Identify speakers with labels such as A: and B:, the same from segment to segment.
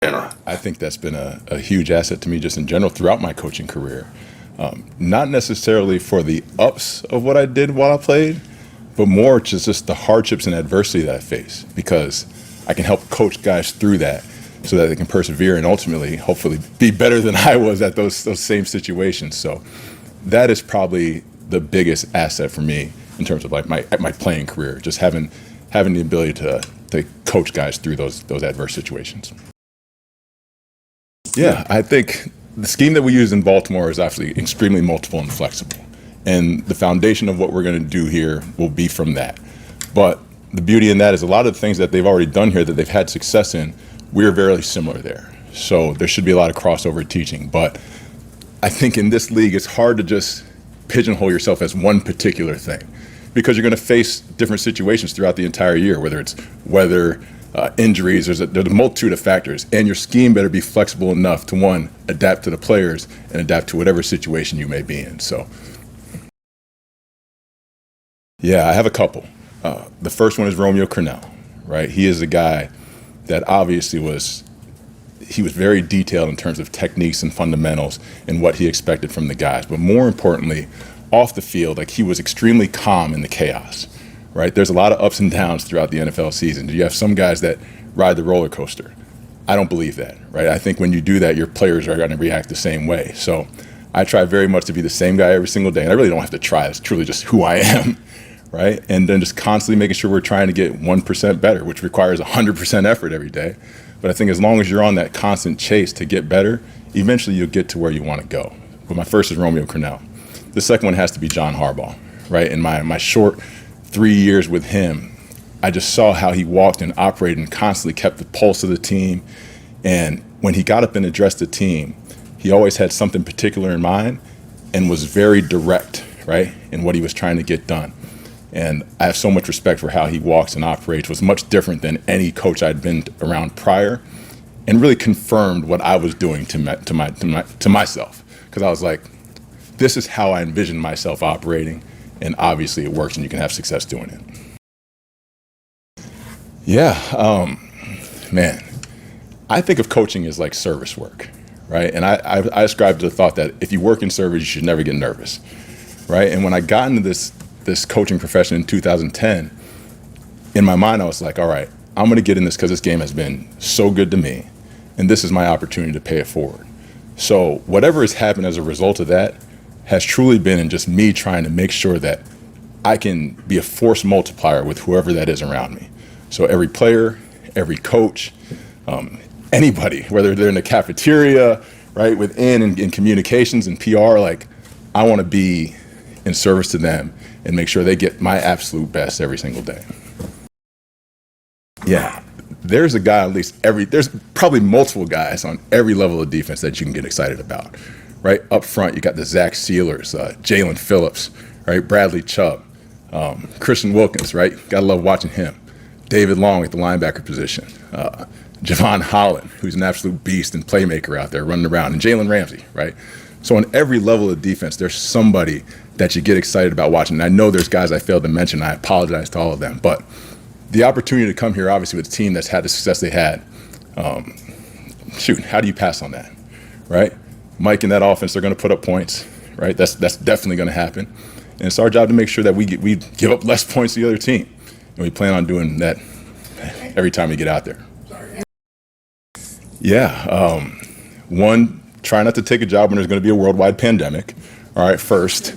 A: I think that's been a huge asset to me just in general throughout my coaching career. Not necessarily for the ups of what I did while I played, but more just the hardships and adversity that I face, because I can help coach guys through that so that they can persevere and ultimately, hopefully, be better than I was at those same situations. So that is probably the biggest asset for me in terms of like my playing career, just having the ability to coach guys through those adverse situations. Yeah, I think the scheme that we use in Baltimore is actually extremely multiple and flexible. And the foundation of what we're going to do here will be from that. But the beauty in that is a lot of the things that they've already done here that they've had success in, we're very similar there. So there should be a lot of crossover teaching. But I think in this league, it's hard to just pigeonhole yourself as one particular thing, because you're going to face different situations throughout the entire year, whether it's weather, injuries. There's a multitude of factors, and your scheme better be flexible enough to, one, adapt to the players and adapt to whatever situation you may be in. So, yeah, I have a couple. The first one is Romeo Crennel, right? He is a guy that obviously was very detailed in terms of techniques and fundamentals and what he expected from the guys. But more importantly, off the field, like, he was extremely calm in the chaos, right? There's a lot of ups and downs throughout the NFL season. You have some guys that ride the roller coaster. I don't believe that, right? I think when you do that, your players are going to react the same way. So I try very much to be the same guy every single day. And I really don't have to try. It's truly just who I am, right? And then just constantly making sure we're trying to get 1% better, which requires 100% effort every day. But I think as long as you're on that constant chase to get better, eventually you'll get to where you want to go. But my first is Romeo Crennel. The second one has to be John Harbaugh, right? In my short 3 years with him, I just saw how he walked and operated and constantly kept the pulse of the team. And when he got up and addressed the team, he always had something particular in mind and was very direct, right, in what he was trying to get done. And I have so much respect for how he walks and operates. Was much different than any coach I'd been around prior, and really confirmed what I was doing to myself, because I was like, this is how I envisioned myself operating, and obviously it works, and you can have success doing it. Yeah, man, I think of coaching as like service work, right? And I ascribe to the thought that if you work in service, you should never get nervous, right? And when I got into this coaching profession in 2010, in my mind I was like, all right, I'm going to get in this because this game has been so good to me, and this is my opportunity to pay it forward. So whatever has happened as a result of that has truly been in just me trying to make sure that I can be a force multiplier with whoever that is around me. So every player, every coach, anybody, whether they're in the cafeteria, right, within in communications and PR, like, I want to be in service to them and make sure they get my absolute best every single day. Yeah, there's a guy, there's probably multiple guys on every level of defense that you can get excited about, right? Up front, you got the Zach Sealers, Jalen Phillips, right? Bradley Chubb, Christian Wilkins, right? Gotta love watching him. David Long at the linebacker position, Javon Holland, who's an absolute beast and playmaker out there running around, and Jalen Ramsey, right? So on every level of defense, there's somebody that you get excited about watching. And I know there's guys I failed to mention. I apologize to all of them. But the opportunity to come here, obviously, with a team that's had the success they had, how do you pass on that, right? Mike and that offense, they're going to put up points, right? That's definitely going to happen. And it's our job to make sure that we give up less points to the other team. And we plan on doing that every time we get out there. Yeah. One, try not to take a job when there's going to be a worldwide pandemic. All right, first.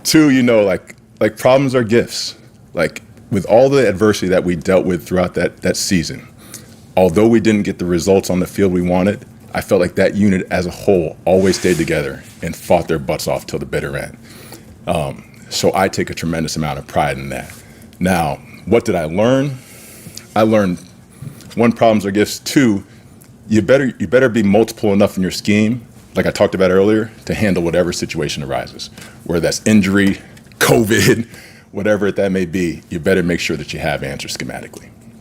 A: Two, like problems are gifts. Like, with all the adversity that we dealt with throughout that season, although we didn't get the results on the field we wanted, I felt like that unit as a whole always stayed together and fought their butts off till the bitter end. So I take a tremendous amount of pride in that. Now, what did I learn? I learned, one, problems are gifts. Two, you better be multiple enough in your scheme, like I talked about earlier, to handle whatever situation arises. Whether that's injury, COVID, whatever that may be, you better make sure that you have answers schematically.